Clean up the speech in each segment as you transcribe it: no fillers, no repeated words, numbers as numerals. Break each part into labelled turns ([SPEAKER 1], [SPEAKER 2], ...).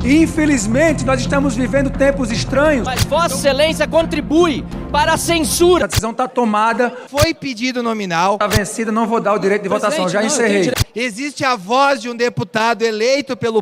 [SPEAKER 1] E infelizmente nós estamos vivendo tempos estranhos.
[SPEAKER 2] Mas Vossa Excelência contribui para a censura.
[SPEAKER 1] A decisão está tomada.
[SPEAKER 3] Foi pedido nominal.
[SPEAKER 1] Está vencida, não vou dar o direito de votação. Já encerrei.
[SPEAKER 3] Existe a voz de um deputado eleito pelo...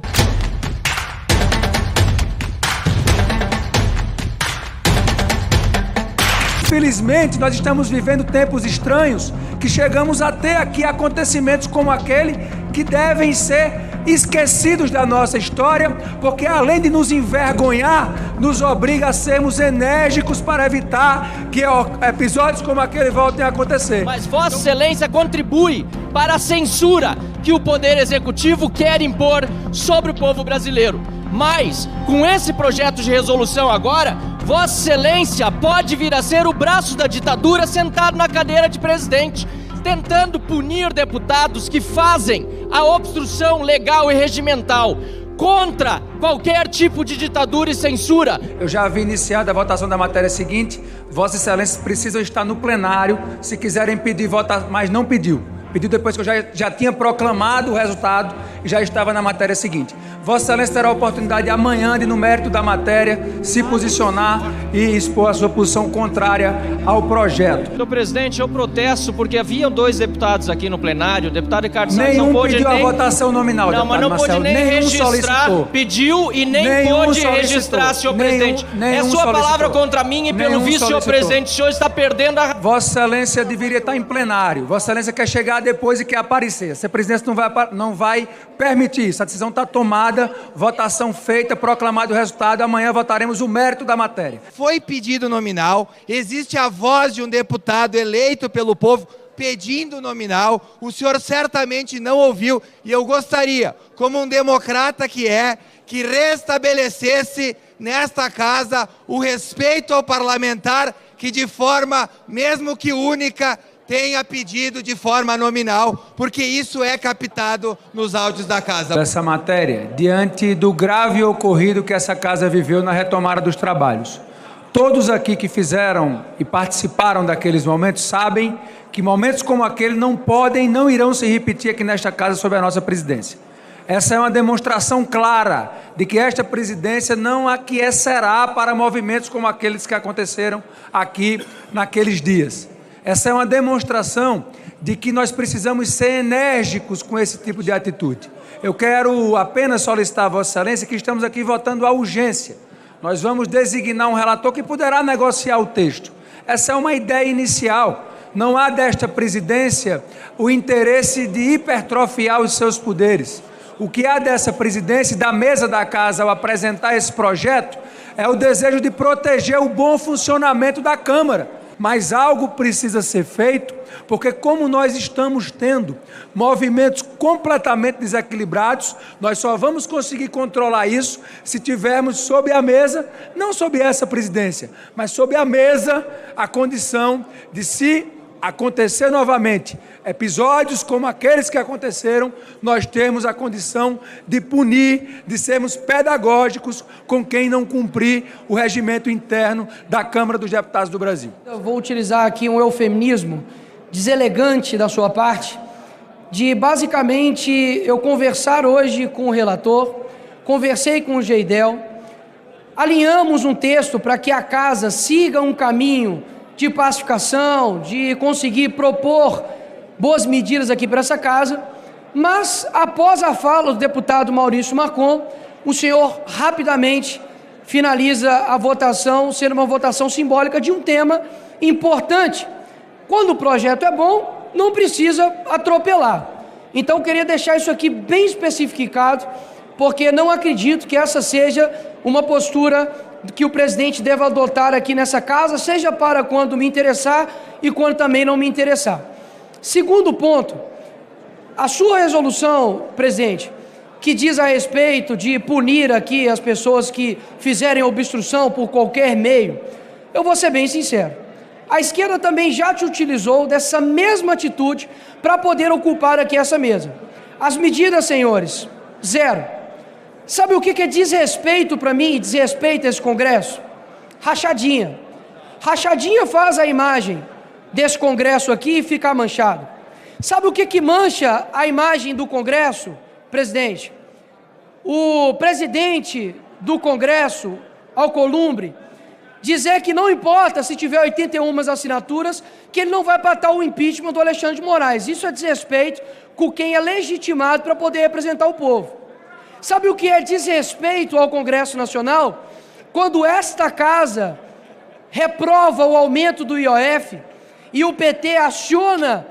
[SPEAKER 1] Infelizmente, nós estamos vivendo tempos estranhos que chegamos até aqui a acontecimentos como aquele que devem ser esquecidos da nossa história, porque além de nos envergonhar, nos obriga a sermos enérgicos para evitar que episódios como aquele voltem a acontecer.
[SPEAKER 2] Mas Vossa Excelência contribui para a censura que o Poder Executivo quer impor sobre o povo brasileiro. Mas, com esse projeto de resolução agora, Vossa Excelência pode vir a ser o braço da ditadura sentado na cadeira de presidente, tentando punir deputados que fazem a obstrução legal e regimental contra qualquer tipo de ditadura e censura.
[SPEAKER 1] Eu já havia iniciado a votação da matéria seguinte. Vossa Excelência precisam estar no plenário se quiserem pedir votação, mas não pediu. Pediu depois que eu já tinha proclamado o resultado e já estava na matéria seguinte. Vossa Excelência terá a oportunidade amanhã de, no mérito da matéria, se posicionar e expor a sua posição contrária ao projeto.
[SPEAKER 2] Senhor presidente, eu protesto porque haviam 2 deputados aqui no plenário. O deputado Ricardo Salles não pôde
[SPEAKER 1] pediu
[SPEAKER 2] nem...
[SPEAKER 1] a votação nominal.
[SPEAKER 2] Não, mas não pôde nem registrar. Pediu e nem pôde registrar, senhor presidente. É sua palavra contra mim e pelo visto, senhor presidente, o senhor está perdendo a...
[SPEAKER 1] Vossa Excelência deveria estar em plenário. Vossa Excelência quer chegar depois e quer aparecer. Essa presidência não vai permitir isso. A decisão está tomada, votação feita, proclamado o resultado. Amanhã votaremos o mérito da matéria.
[SPEAKER 3] Foi pedido nominal, existe a voz de um deputado eleito pelo povo pedindo nominal, o senhor certamente não ouviu, e eu gostaria, como um democrata que é, que restabelecesse nesta casa o respeito ao parlamentar que de forma, mesmo que única, tenha pedido de forma nominal, porque isso é captado nos áudios da casa.
[SPEAKER 1] Essa matéria, diante do grave ocorrido que essa casa viveu na retomada dos trabalhos. Todos aqui que fizeram e participaram daqueles momentos sabem que momentos como aquele não podem, não irão se repetir aqui nesta casa sob a nossa presidência. Essa é uma demonstração clara de que esta presidência não aquecerá para movimentos como aqueles que aconteceram aqui naqueles dias. Essa é uma demonstração de que nós precisamos ser enérgicos com esse tipo de atitude. Eu quero apenas solicitar a Vossa Excelência que estamos aqui votando a urgência. Nós vamos designar um relator que poderá negociar o texto. Essa é uma ideia inicial. Não há desta presidência o interesse de hipertrofiar os seus poderes. O que há dessa presidência e da mesa da casa ao apresentar esse projeto é o desejo de proteger o bom funcionamento da Câmara. Mas algo precisa ser feito, porque como nós estamos tendo movimentos completamente desequilibrados, nós só vamos conseguir controlar isso se tivermos sob a mesa, não sob essa presidência, mas sob a mesa, a condição de, se acontecer novamente episódios como aqueles que aconteceram, nós temos a condição de punir, de sermos pedagógicos com quem não cumprir o regimento interno da Câmara dos Deputados do Brasil.
[SPEAKER 4] Eu vou utilizar aqui um eufemismo deselegante da sua parte, de basicamente eu conversar hoje com o relator, conversei com o Geidel, alinhamos um texto para que a casa siga um caminho de pacificação, de conseguir propor boas medidas aqui para essa casa, mas após a fala do deputado Maurício Marcon, o senhor rapidamente finaliza a votação, sendo uma votação simbólica de um tema importante. Quando o projeto é bom, não precisa atropelar. Então, eu queria deixar isso aqui bem especificado, porque não acredito que essa seja uma postura que o presidente deve adotar aqui nessa casa, seja para quando me interessar e quando também não me interessar. Segundo ponto, a sua resolução, presidente, que diz a respeito de punir aqui as pessoas que fizerem obstrução por qualquer meio, eu vou ser bem sincero, a esquerda também já te utilizou dessa mesma atitude para poder ocupar aqui essa mesa. As medidas, senhores, zero. Sabe o que é desrespeito para mim e desrespeito a esse Congresso? Rachadinha. Rachadinha faz a imagem desse Congresso aqui ficar manchado. Sabe o que mancha a imagem do Congresso, presidente? o presidente do Congresso, Alcolumbre, dizer que não importa se tiver 81 assinaturas, que ele não vai patar o impeachment do Alexandre de Moraes. Isso é desrespeito com quem é legitimado para poder representar o povo. Sabe o que é desrespeito ao Congresso Nacional? Quando esta casa reprova o aumento do IOF e o PT aciona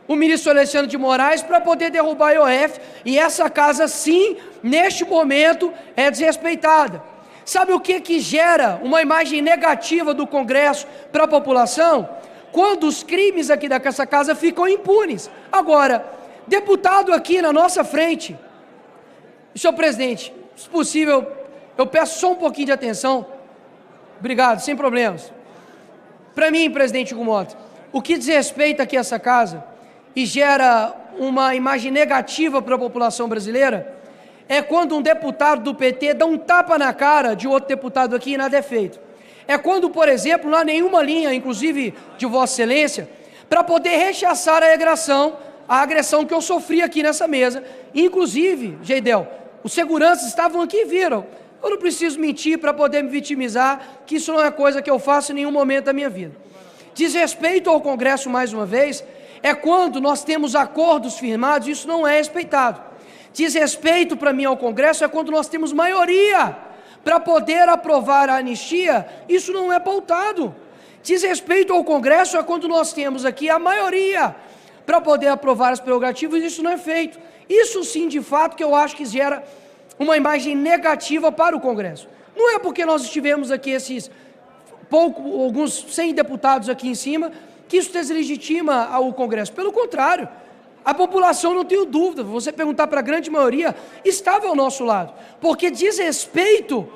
[SPEAKER 4] o ministro Alexandre de Moraes para poder derrubar o IOF, e essa casa, sim, neste momento, é desrespeitada. Sabe o que gera uma imagem negativa do Congresso para a população? Quando os crimes aqui dessa casa ficam impunes. Agora, deputado aqui na nossa frente, senhor presidente, se possível, eu peço só um pouquinho de atenção. Obrigado, sem problemas. Para mim, presidente Hugo Mota, o que desrespeita aqui essa casa e gera uma imagem negativa para a população brasileira é quando um deputado do PT dá um tapa na cara de outro deputado aqui e nada é feito. É quando, por exemplo, não há nenhuma linha, inclusive de Vossa Excelência, para poder rechaçar a agressão que eu sofri aqui nessa mesa. Inclusive, Geidel, os seguranças estavam aqui e viram. Eu não preciso mentir para poder me vitimizar, que isso não é coisa que eu faço em nenhum momento da minha vida. Desrespeito ao Congresso, mais uma vez, é quando nós temos acordos firmados e isso não é respeitado. Desrespeito para mim ao Congresso é quando nós temos maioria para poder aprovar a anistia, isso não é pautado. Desrespeito ao Congresso é quando nós temos aqui a maioria para poder aprovar as prerrogativas, isso não é feito. Isso sim, de fato, que eu acho que gera uma imagem negativa para o Congresso. Não é porque nós estivemos aqui alguns 100 deputados aqui em cima, que isso deslegitima o Congresso. Pelo contrário, a população, não tenho dúvida, você perguntar para a grande maioria, estava ao nosso lado. Porque desrespeito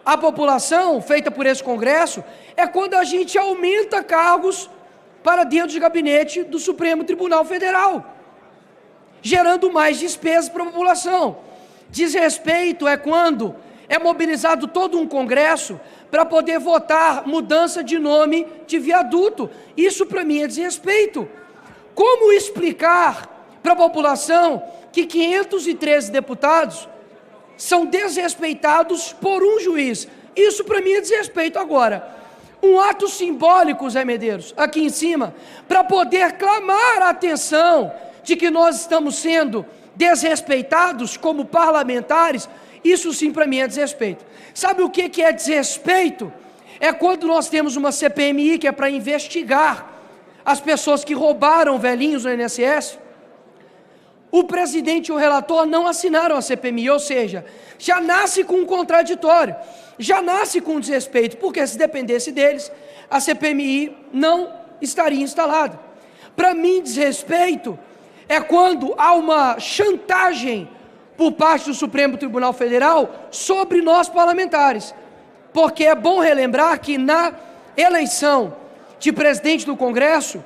[SPEAKER 4] à população feita por esse Congresso é quando a gente aumenta cargos para dentro do gabinete do Supremo Tribunal Federal, gerando mais despesas para a população. Desrespeito é quando é mobilizado todo um Congresso para poder votar mudança de nome de viaduto. Isso para mim é desrespeito. Como explicar para a população que 513 deputados são desrespeitados por um juiz? Isso para mim é desrespeito. Agora, um ato simbólico, Zé Medeiros, aqui em cima, para poder clamar a atenção de que nós estamos sendo desrespeitados como parlamentares, isso sim para mim é desrespeito. Sabe o que é desrespeito? É quando nós temos uma CPMI que é para investigar as pessoas que roubaram velhinhos no INSS. O presidente e o relator não assinaram a CPMI, ou seja, já nasce com um contraditório, já nasce com um desrespeito, porque se dependesse deles, a CPMI não estaria instalada. Para mim, desrespeito é quando há uma chantagem por parte do Supremo Tribunal Federal sobre nós parlamentares, porque é bom relembrar que na eleição de presidente do Congresso,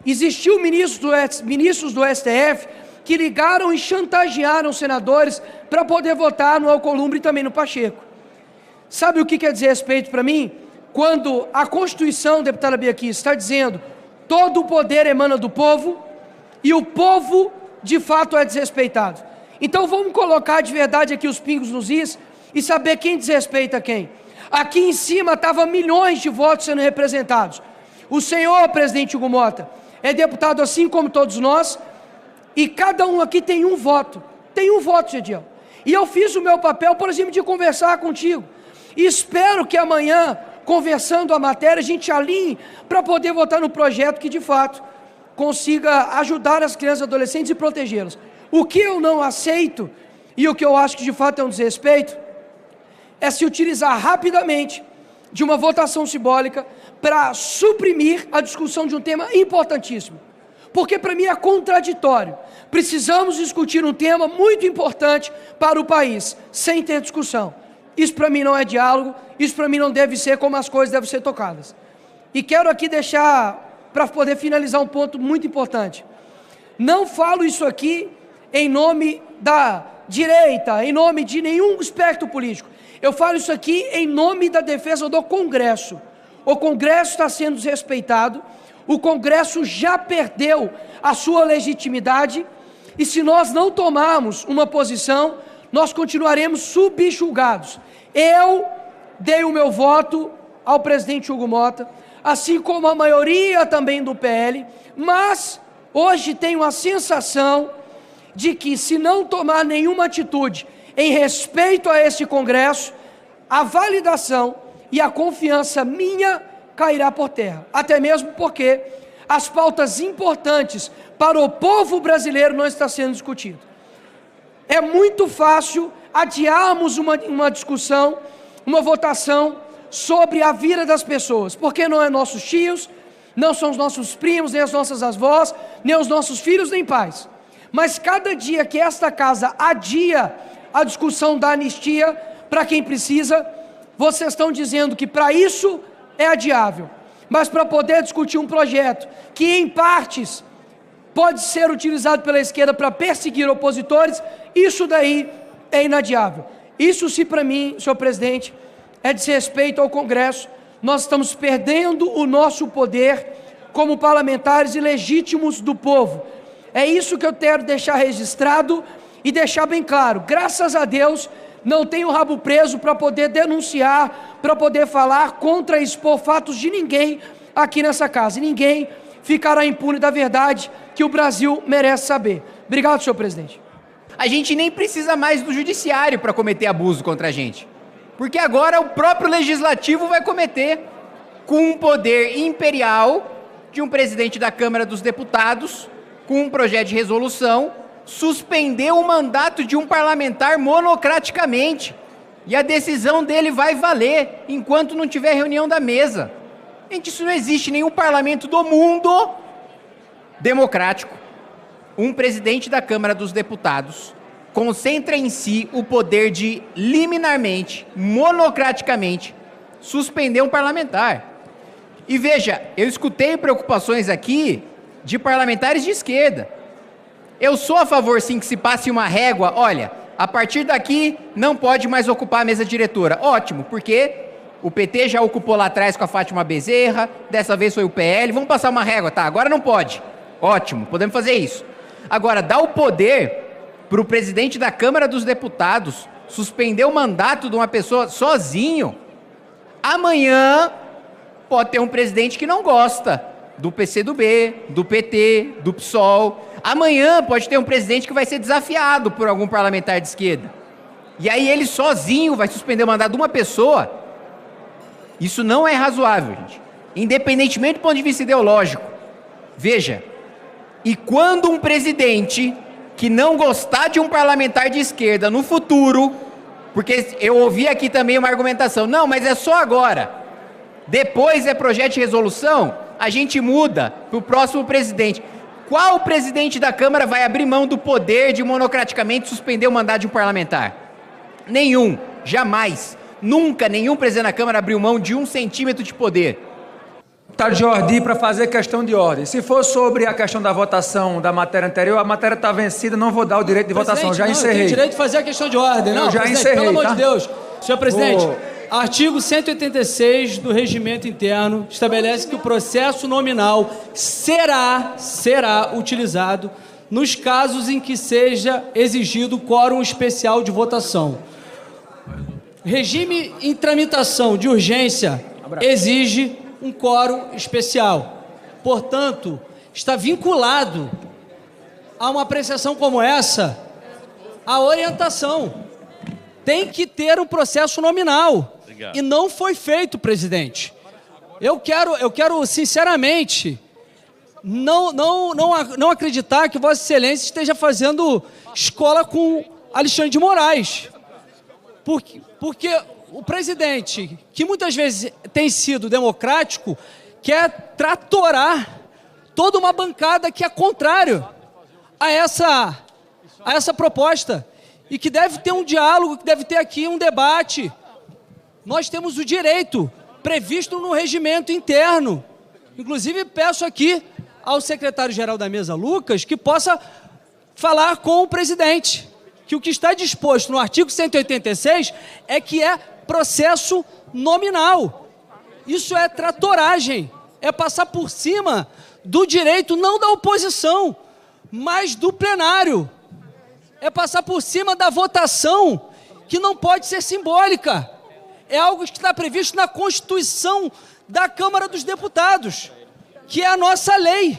[SPEAKER 4] existiu ministros do STF que ligaram e chantagearam senadores para poder votar no Alcolumbre e também no Pacheco. Sabe o que quer dizer respeito para mim? Quando a Constituição, deputada Bia Kicis, está dizendo todo o poder emana do povo e o povo de fato é desrespeitado. Então vamos colocar de verdade aqui os pingos nos is e saber quem desrespeita quem. Aqui em cima estavam milhões de votos sendo representados. O senhor, presidente Hugo Mota, é deputado assim como todos nós, e cada um aqui tem um voto. Tem um voto, Gediel. E eu fiz o meu papel, por exemplo, de conversar contigo. E espero que amanhã, conversando a matéria, a gente alinhe para poder votar no projeto que, de fato, consiga ajudar as crianças e adolescentes e protegê-las. O que eu não aceito, e o que eu acho que, de fato, é um desrespeito, é se utilizar rapidamente de uma votação simbólica para suprimir a discussão de um tema importantíssimo. Porque para mim é contraditório. Precisamos discutir um tema muito importante para o país, sem ter discussão. Isso para mim não é diálogo, isso para mim não deve ser como as coisas devem ser tocadas. E quero aqui deixar, para poder finalizar, um ponto muito importante. Não falo isso aqui em nome da direita, em nome de nenhum espectro político. Eu falo isso aqui em nome da defesa do Congresso. O Congresso está sendo desrespeitado, o Congresso já perdeu a sua legitimidade, e se nós não tomarmos uma posição, nós continuaremos subjugados. Eu dei o meu voto ao presidente Hugo Motta, assim como a maioria também do PL, mas hoje tenho a sensação de que, se não tomar nenhuma atitude em respeito a este Congresso, a validação e a confiança minha cairá por terra, até mesmo porque as pautas importantes para o povo brasileiro não estão sendo discutidas. É muito fácil adiarmos uma discussão, uma votação sobre a vida das pessoas, porque não é nossos tios, não são os nossos primos, nem as nossas avós, nem os nossos filhos, nem pais. Mas cada dia que esta casa adia a discussão da anistia para quem precisa, vocês estão dizendo que para isso é adiável. Mas para poder discutir um projeto que em partes pode ser utilizado pela esquerda para perseguir opositores, isso daí é inadiável. Isso, se para mim, senhor presidente, é desrespeito ao Congresso. Nós estamos perdendo o nosso poder como parlamentares e legítimos do povo. É isso que eu quero deixar registrado e deixar bem claro. Graças a Deus, não tenho o rabo preso para poder denunciar, para poder falar contra e expor fatos de ninguém aqui nessa casa. E ninguém ficará impune da verdade que o Brasil merece saber. Obrigado, senhor presidente.
[SPEAKER 5] A gente nem precisa mais do judiciário para cometer abuso contra a gente, porque agora o próprio legislativo vai cometer, com um poder imperial de um presidente da Câmara dos Deputados, com um projeto de resolução, suspender o mandato de um parlamentar monocraticamente. E a decisão dele vai valer enquanto não tiver reunião da mesa. Gente, isso não existe em nenhum parlamento do mundo democrático. Um presidente da Câmara dos Deputados concentra em si o poder de, liminarmente, monocraticamente, suspender um parlamentar. E veja, eu escutei preocupações aqui de parlamentares de esquerda. Eu sou a favor, sim, que se passe uma régua. Olha, a partir daqui não pode mais ocupar a mesa diretora. Ótimo, porque o PT já ocupou lá atrás com a Fátima Bezerra, dessa vez foi o PL, vamos passar uma régua, tá, agora não pode. Ótimo, podemos fazer isso. Agora, dá o poder para o presidente da Câmara dos Deputados suspender o mandato de uma pessoa sozinho. Amanhã pode ter um presidente que não gosta do PCdoB, do PT, do PSOL. Amanhã pode ter um presidente que vai ser desafiado por algum parlamentar de esquerda. E aí ele sozinho vai suspender o mandato de uma pessoa. Isso não é razoável, gente. Independentemente do ponto de vista ideológico. Veja, e quando um presidente que não gostar de um parlamentar de esquerda no futuro, porque eu ouvi aqui também uma argumentação, não, mas é só agora. Depois é projeto de resolução, a gente muda para o próximo presidente. Qual presidente da Câmara vai abrir mão do poder de monocraticamente suspender o mandato de um parlamentar? Nenhum, jamais. Nunca nenhum presidente da Câmara abriu mão de 1 centímetro de poder.
[SPEAKER 1] Deputado Jordi, para fazer questão de ordem. Se for sobre a questão da votação da matéria anterior, a matéria está vencida, não vou dar o direito de votação, já encerrei.
[SPEAKER 6] Tem direito de fazer a questão de ordem, não?
[SPEAKER 1] Eu já encerrei,
[SPEAKER 6] pelo amor
[SPEAKER 1] tá?
[SPEAKER 6] de Deus. Senhor presidente, artigo 186 do Regimento Interno estabelece que o processo nominal será utilizado nos casos em que seja exigido quórum especial de votação. Regime em tramitação de urgência exige um quórum especial. Portanto, está vinculado a uma apreciação como essa a orientação. Tem que ter um processo nominal. Obrigado. E não foi feito, presidente. Eu quero sinceramente, não acreditar que Vossa Excelência esteja fazendo escola com Alexandre de Moraes. Porque o presidente, que muitas vezes tem sido democrático, quer tratorar toda uma bancada que é contrário a essa proposta. E que deve ter um diálogo, que deve ter aqui um debate. Nós temos o direito previsto no regimento interno. Inclusive, peço aqui ao secretário-geral da mesa, Lucas, que possa falar com o presidente. Que o que está disposto no artigo 186 é que é processo nominal. Isso é tratoragem, é passar por cima do direito não da oposição, mas do plenário. é passar por cima da votação, que não pode ser simbólica. É algo que está previsto na Constituição da Câmara dos Deputados, que é a nossa lei.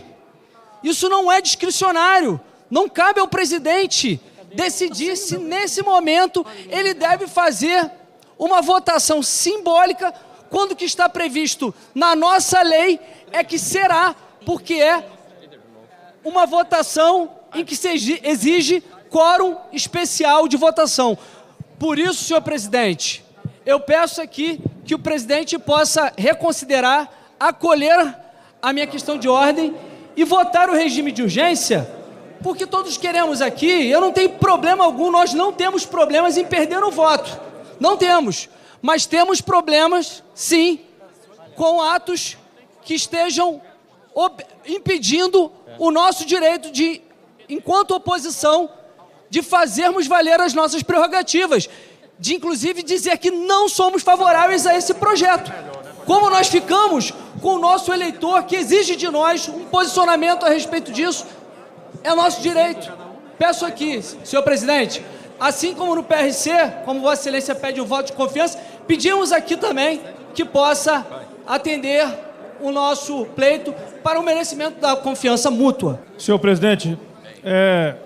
[SPEAKER 6] Isso não é discricionário. Não cabe ao presidente decidir se, nesse momento, ele deve fazer uma votação simbólica, quando o que está previsto na nossa lei é que será, porque é uma votação em que se exige quórum especial de votação. Por isso, senhor presidente, eu peço aqui que o presidente possa reconsiderar, acolher a minha questão de ordem e votar o regime de urgência, porque todos queremos aqui, eu não tenho problema algum, nós não temos problemas em perder o voto, não temos, mas temos problemas, sim, com atos que estejam impedindo o nosso direito de, enquanto oposição, de fazermos valer as nossas prerrogativas, de inclusive dizer que não somos favoráveis a esse projeto. Como nós ficamos com o nosso eleitor, que exige de nós um posicionamento a respeito disso, é nosso direito. Peço aqui, senhor presidente, assim como no PRC, como Vossa Excelência pede um voto de confiança, pedimos aqui também que possa atender o nosso pleito para o merecimento da confiança mútua.
[SPEAKER 7] Senhor presidente,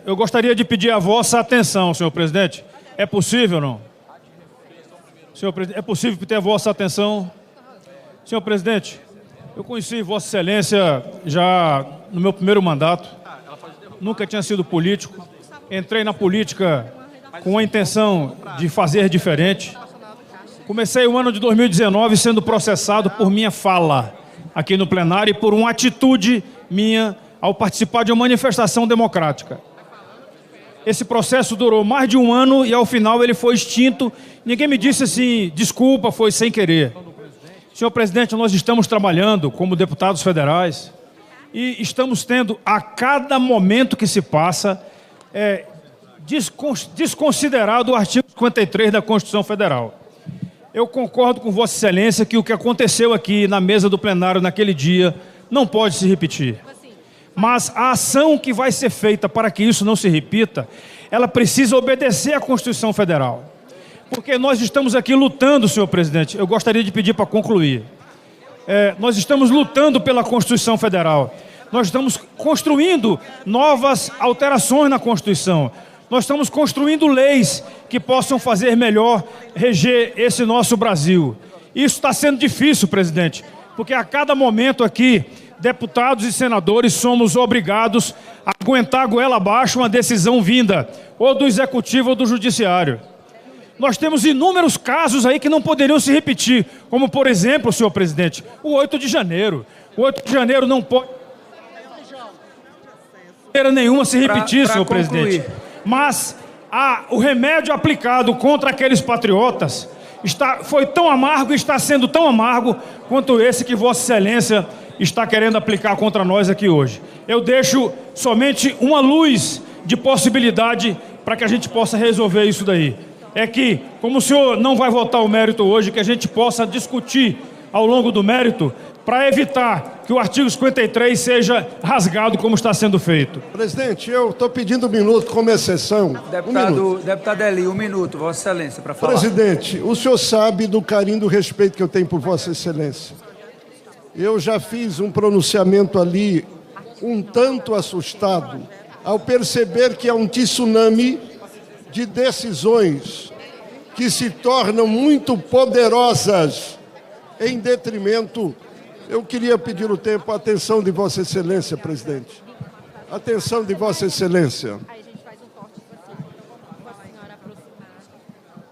[SPEAKER 7] eu gostaria de pedir a vossa atenção, senhor presidente. É possível ou não? Senhor presidente, é possível ter a vossa atenção? Senhor presidente, eu conheci Vossa Excelência já no meu primeiro mandato. Nunca tinha sido político. Entrei na política com a intenção de fazer diferente. Comecei o ano de 2019 sendo processado por minha fala aqui no plenário e por uma atitude minha ao participar de uma manifestação democrática. Esse processo durou mais de um ano e ao final ele foi extinto. Ninguém me disse assim, desculpa, foi sem querer. Senhor presidente, nós estamos trabalhando como deputados federais e estamos tendo, a cada momento que se passa, desconsiderado o artigo 53 da Constituição Federal. Eu concordo com Vossa Excelência que o que aconteceu aqui na mesa do plenário naquele dia não pode se repetir. Mas a ação que vai ser feita para que isso não se repita, ela precisa obedecer à Constituição Federal. Porque nós estamos aqui lutando, senhor presidente, eu gostaria de pedir para concluir. Nós estamos lutando pela Constituição Federal. Nós estamos construindo novas alterações na Constituição. Nós estamos construindo leis que possam fazer melhor reger esse nosso Brasil. Isso está sendo difícil, presidente, porque a cada momento aqui, deputados e senadores somos obrigados a aguentar a goela abaixo uma decisão vinda ou do Executivo ou do Judiciário. Nós temos inúmeros casos aí que não poderiam se repetir, como, por exemplo, senhor presidente, o 8 de janeiro. O 8 de janeiro não pode nenhuma se repetir, senhor presidente. Mas o remédio aplicado contra aqueles patriotas foi tão amargo e está sendo tão amargo quanto esse que Vossa Excelência está querendo aplicar contra nós aqui hoje. Eu deixo somente uma luz de possibilidade para que a gente possa resolver isso daí. É que, como o senhor não vai votar o mérito hoje, que a gente possa discutir ao longo do mérito para evitar que o artigo 53 seja rasgado como está sendo feito.
[SPEAKER 8] Presidente, eu estou pedindo um minuto como exceção.
[SPEAKER 1] Deputado Eli, um minuto, Vossa Excelência, para falar.
[SPEAKER 8] Presidente, o senhor sabe do carinho e do respeito que eu tenho por Vossa Excelência. Eu já fiz um pronunciamento ali um tanto assustado ao perceber que é um tsunami de decisões que se tornam muito poderosas em detrimento. Eu queria pedir o tempo, a atenção de Vossa Excelência, presidente. Atenção de Vossa Excelência.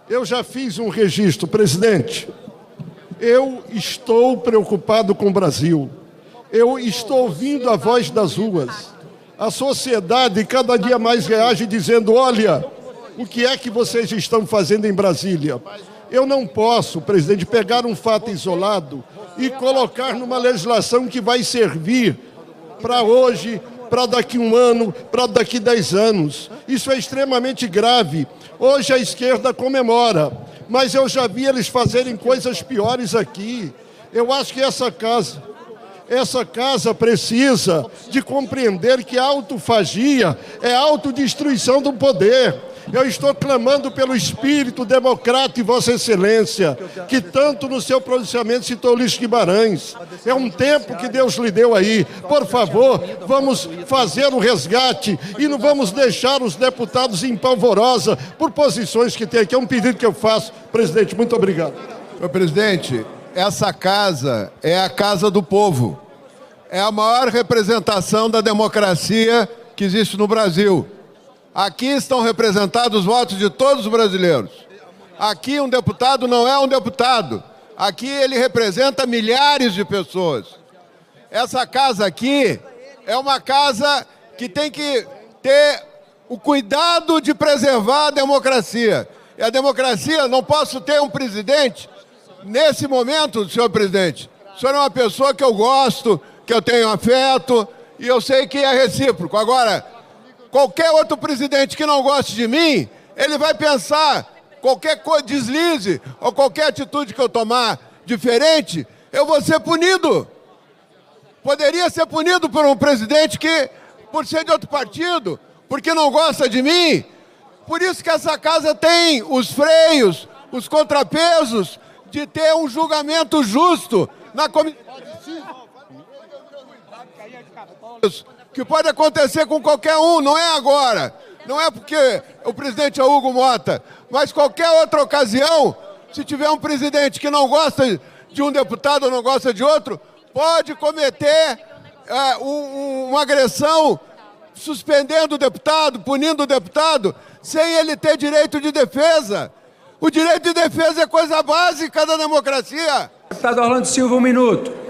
[SPEAKER 8] Eu já fiz um registro, presidente. Eu estou preocupado com o Brasil. Eu estou ouvindo a voz das ruas. A sociedade cada dia mais reage dizendo, olha, o que é que vocês estão fazendo em Brasília? Eu não posso, presidente, pegar um fato isolado e colocar numa legislação que vai servir para hoje, para daqui um ano, para daqui 10 anos. Isso é extremamente grave. Hoje a esquerda comemora, mas eu já vi eles fazerem coisas piores aqui. Eu acho que essa casa Essa casa precisa de compreender que a autofagia é a autodestruição do poder. Eu estou clamando pelo espírito democrata e Vossa Excelência, que tanto no seu pronunciamento citou Ulisses Guimarães. É um tempo que Deus lhe deu aí. Por favor, vamos fazer o resgate e não vamos deixar os deputados em polvorosa por posições que tem aqui. É um pedido que eu faço. Presidente, muito obrigado.
[SPEAKER 9] Senhor presidente, essa casa é a casa do povo. É a maior representação da democracia que existe no Brasil. Aqui estão representados os votos de todos os brasileiros. Aqui um deputado não é um deputado. Aqui ele representa milhares de pessoas. Essa casa aqui é uma casa que tem que ter o cuidado de preservar a democracia. E a democracia, não posso ter um presidente, nesse momento, senhor presidente, o senhor é uma pessoa que eu gosto, que eu tenho afeto, e eu sei que é recíproco. Agora, qualquer outro presidente que não goste de mim, ele vai pensar, qualquer deslize ou qualquer atitude que eu tomar diferente, eu vou ser punido. Poderia ser punido por um presidente que, por ser de outro partido, porque não gosta de mim. Por isso que essa casa tem os freios, os contrapesos de ter um julgamento justo na comissão. Que pode acontecer com qualquer um, não é agora. Não é porque o presidente é Hugo Mota, mas qualquer outra ocasião, se tiver um presidente que não gosta de um deputado ou não gosta de outro, pode cometer uma agressão, suspendendo o deputado, punindo o deputado, sem ele ter direito de defesa. O direito de defesa é coisa básica da democracia.
[SPEAKER 1] Deputado Orlando Silva, 1 minuto.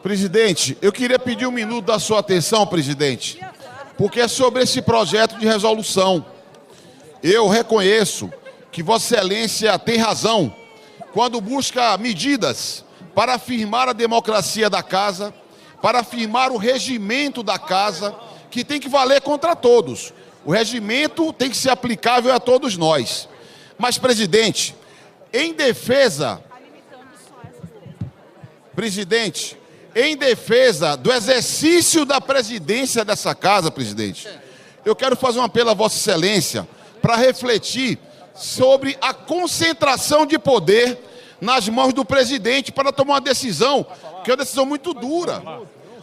[SPEAKER 10] Presidente, eu queria pedir 1 minuto da sua atenção, presidente, porque é sobre esse projeto de resolução. Eu reconheço que Vossa Excelência tem razão quando busca medidas para afirmar a democracia da casa, para afirmar o regimento da casa, que tem que valer contra todos. O regimento tem que ser aplicável a todos nós. Mas, presidente, em defesa do exercício da presidência dessa casa, presidente, eu quero fazer um apelo a Vossa Excelência para refletir sobre a concentração de poder nas mãos do presidente para tomar uma decisão, que é uma decisão muito dura,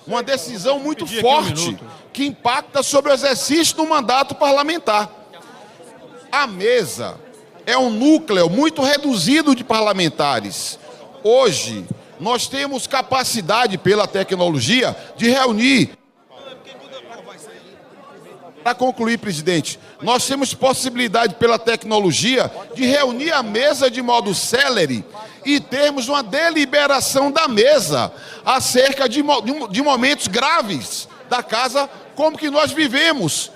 [SPEAKER 10] uma decisão muito forte, que impacta sobre o exercício do mandato parlamentar. A mesa é um núcleo muito reduzido de parlamentares. Hoje, nós temos capacidade, pela tecnologia, de reunir. Para concluir, presidente, nós temos possibilidade, pela tecnologia, de reunir a mesa de modo célere e termos uma deliberação da mesa acerca de momentos graves da casa, como que nós vivemos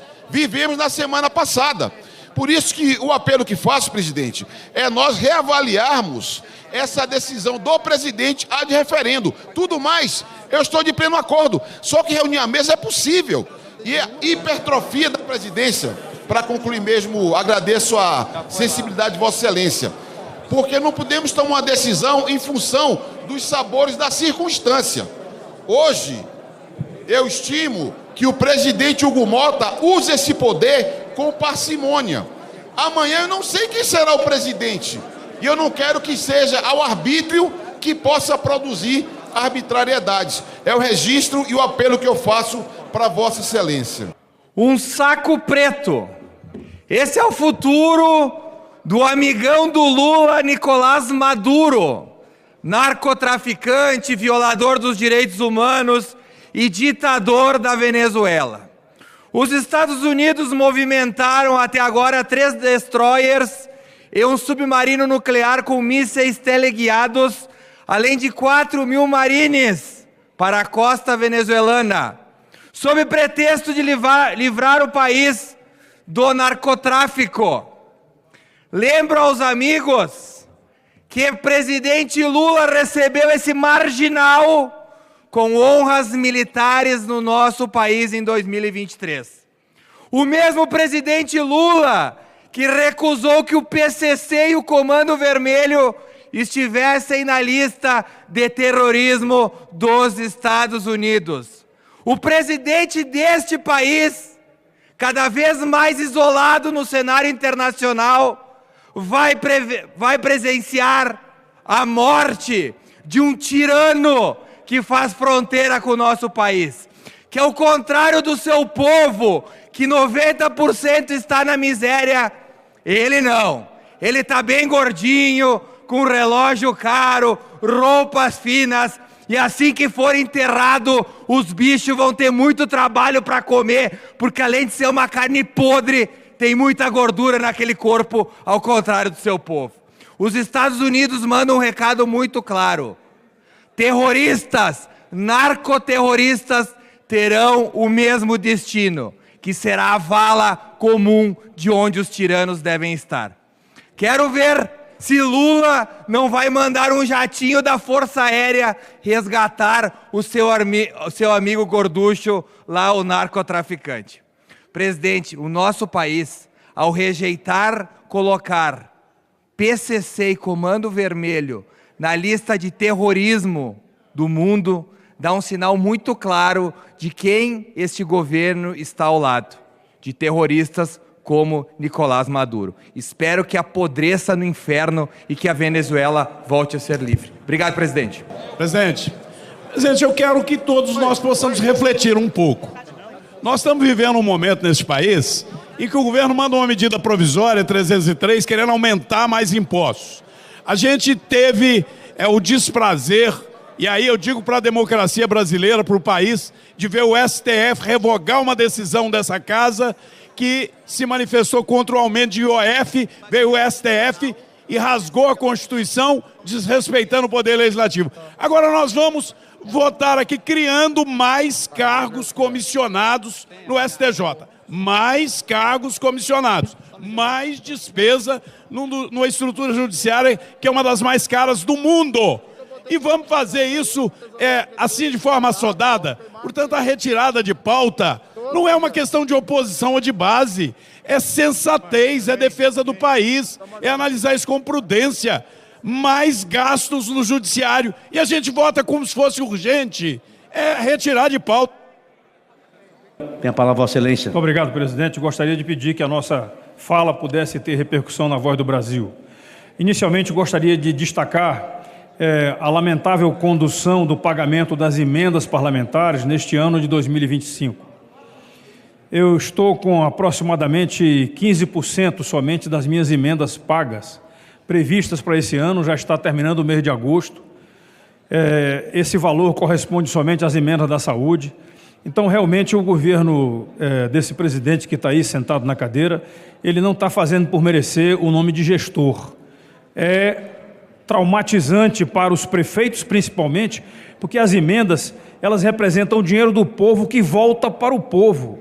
[SPEAKER 10] na semana passada. Por isso que o apelo que faço, presidente, é nós reavaliarmos essa decisão do presidente ad referendo. Tudo mais, eu estou de pleno acordo. Só que reunir a mesa é possível. E a hipertrofia da presidência, para concluir mesmo, agradeço a sensibilidade de Vossa Excelência, porque não podemos tomar uma decisão em função dos sabores da circunstância. Hoje, eu estimo que o presidente Hugo Mota use esse poder com parcimônia. Amanhã eu não sei quem será o presidente. E eu não quero que seja ao arbítrio que possa produzir arbitrariedades. É o registro e o apelo que eu faço para Vossa Excelência.
[SPEAKER 11] Um saco preto. Esse é o futuro do amigão do Lula, Nicolás Maduro, narcotraficante, violador dos direitos humanos e ditador da Venezuela. Os Estados Unidos movimentaram até agora 3 destroyers e um submarino nuclear com mísseis teleguiados, além de 4.000 marines para a costa venezuelana, sob pretexto de livrar o país do narcotráfico. Lembro aos amigos que o presidente Lula recebeu esse marginal com honras militares no nosso país em 2023. O mesmo presidente Lula que recusou que o PCC e o Comando Vermelho estivessem na lista de terrorismo dos Estados Unidos. O presidente deste país, cada vez mais isolado no cenário internacional, vai presenciar a morte de um tirano que faz fronteira com o nosso país, que ao contrário do seu povo, que 90% está na miséria, ele não. Ele está bem gordinho, com relógio caro, roupas finas, e assim que for enterrado, os bichos vão ter muito trabalho para comer, porque além de ser uma carne podre, tem muita gordura naquele corpo, ao contrário do seu povo. Os Estados Unidos mandam um recado muito claro: terroristas, narcoterroristas terão o mesmo destino, que será a vala comum de onde os tiranos devem estar. Quero ver se Lula não vai mandar um jatinho da Força Aérea resgatar o seu amigo gorducho, lá o narcotraficante. Presidente, o nosso país, ao rejeitar colocar PCC e Comando Vermelho na lista de terrorismo do mundo, dá um sinal muito claro de quem este governo está ao lado, de terroristas como Nicolás Maduro. Espero que apodreça no inferno e que a Venezuela volte a ser livre. Obrigado, presidente.
[SPEAKER 12] Presidente, eu quero que todos nós possamos refletir um pouco. Nós estamos vivendo um momento nesse país em que o governo manda uma medida provisória, 303, querendo aumentar mais impostos. A gente teve o desprazer, e aí eu digo para a democracia brasileira, para o país, de ver o STF revogar uma decisão dessa casa que se manifestou contra o aumento de IOF, veio o STF e rasgou a Constituição, desrespeitando o Poder Legislativo. Agora nós vamos votar aqui criando mais cargos comissionados no STJ. Mais cargos comissionados, mais despesa numa estrutura judiciária que é uma das mais caras do mundo. E vamos fazer isso assim de forma assodada. Portanto, a retirada de pauta não é uma questão de oposição ou de base, é sensatez, é defesa do país, é analisar isso com prudência. Mais gastos no judiciário e a gente vota como se fosse urgente, é retirar de pauta.
[SPEAKER 13] Tem a palavra, Vossa Excelência.
[SPEAKER 7] Muito obrigado, presidente. Gostaria de pedir que a nossa fala pudesse ter repercussão na Voz do Brasil. Inicialmente, gostaria de destacar a lamentável condução do pagamento das emendas parlamentares neste ano de 2025. Eu estou com aproximadamente 15% somente das minhas emendas pagas, previstas para esse ano, já está terminando o mês de agosto. Esse valor corresponde somente às emendas da saúde. Então, realmente, o governo desse presidente que está aí sentado na cadeira, ele não está fazendo por merecer o nome de gestor. É traumatizante para os prefeitos, principalmente, porque as emendas, elas representam o dinheiro do povo que volta para o povo.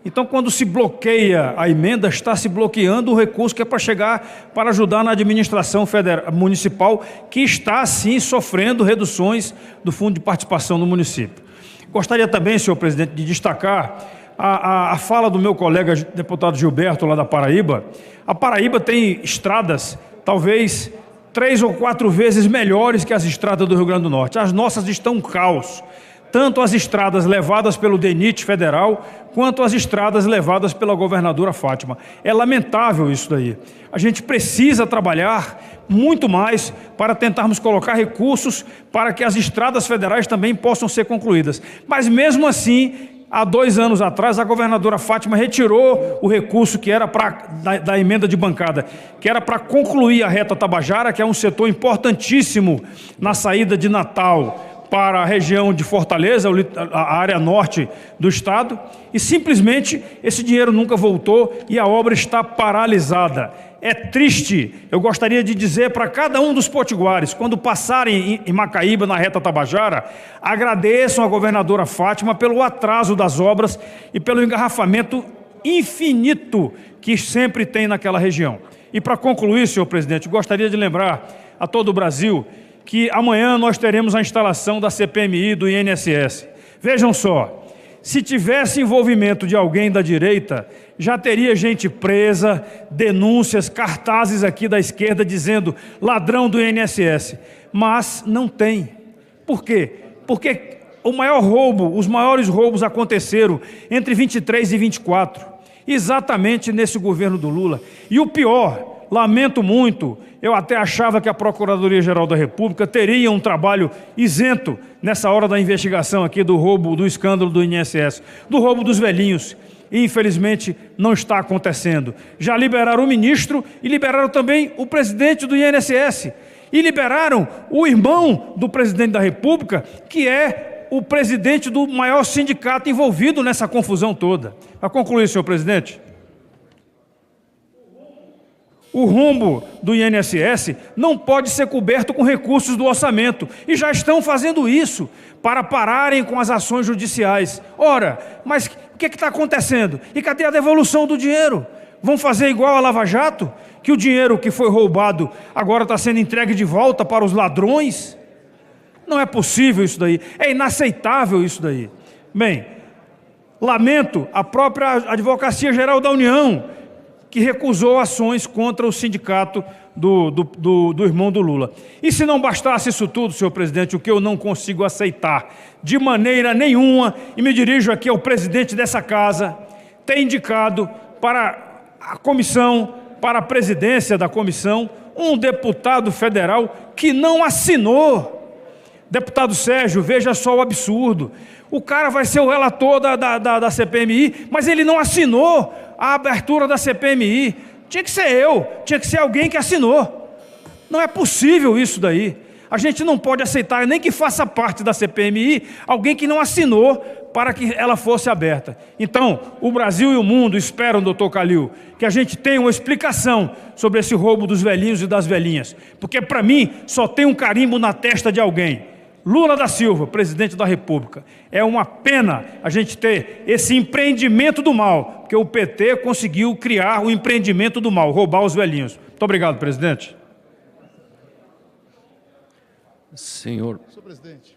[SPEAKER 7] Então, quando se bloqueia a emenda, está se bloqueando o recurso que é para chegar, para ajudar na administração municipal, que está, sim, sofrendo reduções do Fundo de Participação do município. Gostaria também, senhor presidente, de destacar a fala do meu colega deputado Gilberto, lá da Paraíba. A Paraíba tem estradas, talvez 3 ou 4 vezes melhores que as estradas do Rio Grande do Norte. As nossas estão um caos. Tanto as estradas levadas pelo DENIT federal, quanto as estradas levadas pela governadora Fátima. É lamentável isso daí. A gente precisa trabalhar muito mais para tentarmos colocar recursos para que as estradas federais também possam ser concluídas. Mas mesmo assim, há 2 anos atrás, a governadora Fátima retirou o recurso que era da emenda de bancada, que era para concluir a reta Tabajara, que é um setor importantíssimo na saída de Natal para a região de Fortaleza, a área norte do estado, e simplesmente esse dinheiro nunca voltou e a obra está paralisada. É triste. Eu gostaria de dizer para cada um dos potiguares, quando passarem em Macaíba, na reta Tabajara, agradeçam a governadora Fátima pelo atraso das obras e pelo engarrafamento infinito que sempre tem naquela região. E para concluir, senhor presidente, gostaria de lembrar a todo o Brasil que amanhã nós teremos a instalação da CPMI do INSS. Vejam só, Se tivesse envolvimento de alguém da direita, já teria gente presa, denúncias, cartazes aqui da esquerda dizendo ladrão do INSS. Mas não tem. Por quê? Porque o maior roubo, os maiores roubos aconteceram entre 23 e 24, exatamente nesse governo do Lula. E o pior, lamento muito, eu até achava que a Procuradoria-Geral da República teria um trabalho isento nessa hora da investigação aqui do roubo, do escândalo do INSS, do roubo dos velhinhos. E, infelizmente, não está acontecendo. Já liberaram o ministro e liberaram também o presidente do INSS. E liberaram o irmão do presidente da República, que é o presidente do maior sindicato envolvido nessa confusão toda. Para concluir, senhor presidente, o rombo do INSS não pode ser coberto com recursos do orçamento. E já estão fazendo isso para pararem com as ações judiciais. Ora, mas o que está acontecendo? E cadê a devolução do dinheiro? Vão fazer igual a Lava Jato? Que o dinheiro que foi roubado agora está sendo entregue de volta para os ladrões? Não é possível isso daí. É inaceitável isso daí. Bem, lamento a própria Advocacia Geral da União, que recusou ações contra o sindicato do irmão do Lula. E se não bastasse isso tudo, senhor presidente, o que eu não consigo aceitar de maneira nenhuma, e me dirijo aqui ao presidente dessa casa, tem indicado para a comissão, para a presidência da comissão, um deputado federal que não assinou. Deputado Sérgio, veja só o absurdo. O cara vai ser o relator da CPMI, mas ele não assinou a abertura da CPMI. Tinha que ser eu, tinha que ser alguém que assinou. Não é possível isso daí. A gente não pode aceitar, nem que faça parte da CPMI, alguém que não assinou para que ela fosse aberta. Então, o Brasil e o mundo esperam, doutor Calil, que a gente tenha uma explicação sobre esse roubo dos velhinhos e das velhinhas. Porque, para mim, só tem um carimbo na testa de alguém. Lula da Silva, presidente da República. É uma pena a gente ter esse empreendimento do mal, porque o PT conseguiu criar o empreendimento do mal, roubar os velhinhos. Muito obrigado, presidente.
[SPEAKER 2] Senhor presidente.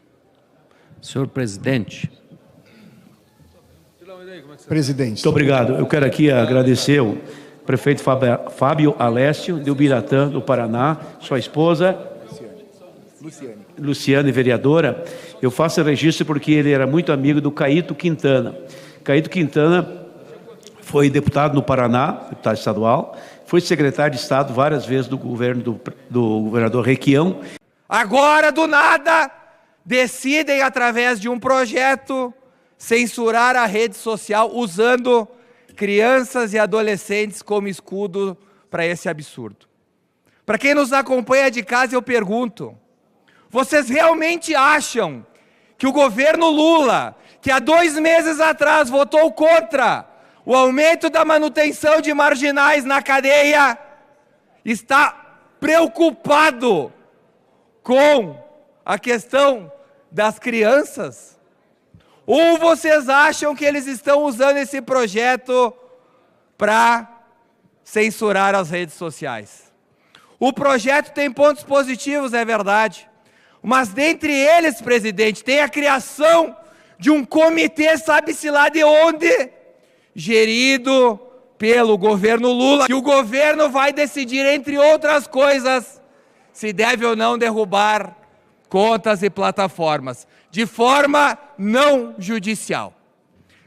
[SPEAKER 13] Presidente. Muito obrigado. Eu quero aqui agradecer o prefeito Fábio Alessio, de Ubiratã, do Paraná, sua esposa, Luciane, vereadora. Eu faço registro porque ele era muito amigo do Caíto Quintana. Caíto Quintana foi deputado no Paraná, deputado estadual, foi secretário de Estado várias vezes do governo do governador Requião.
[SPEAKER 3] Agora, do nada, decidem, através de um projeto, censurar a rede social usando crianças e adolescentes como escudo para esse absurdo. Para quem nos acompanha de casa, eu pergunto: vocês realmente acham que o governo Lula, que há 2 meses atrás votou contra o aumento da manutenção de marginais na cadeia, está preocupado com a questão das crianças? Ou vocês acham que eles estão usando esse projeto para censurar as redes sociais? O projeto tem pontos positivos, é verdade. Mas dentre eles, presidente, tem a criação de um comitê, sabe-se lá de onde, gerido pelo governo Lula. E o governo vai decidir, entre outras coisas, se deve ou não derrubar contas e plataformas, de forma não judicial.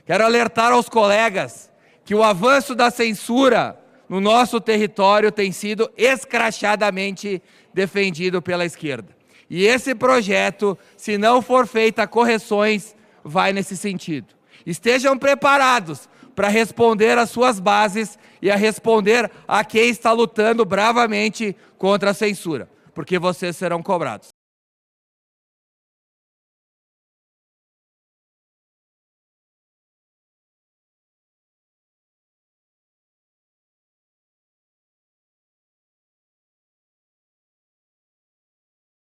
[SPEAKER 3] Quero alertar aos colegas que o avanço da censura no nosso território tem sido escrachadamente defendido pela esquerda. E esse projeto, se não for feita correções, vai nesse sentido. Estejam preparados para responder às suas bases e a responder a quem está lutando bravamente contra a censura, porque vocês serão cobrados.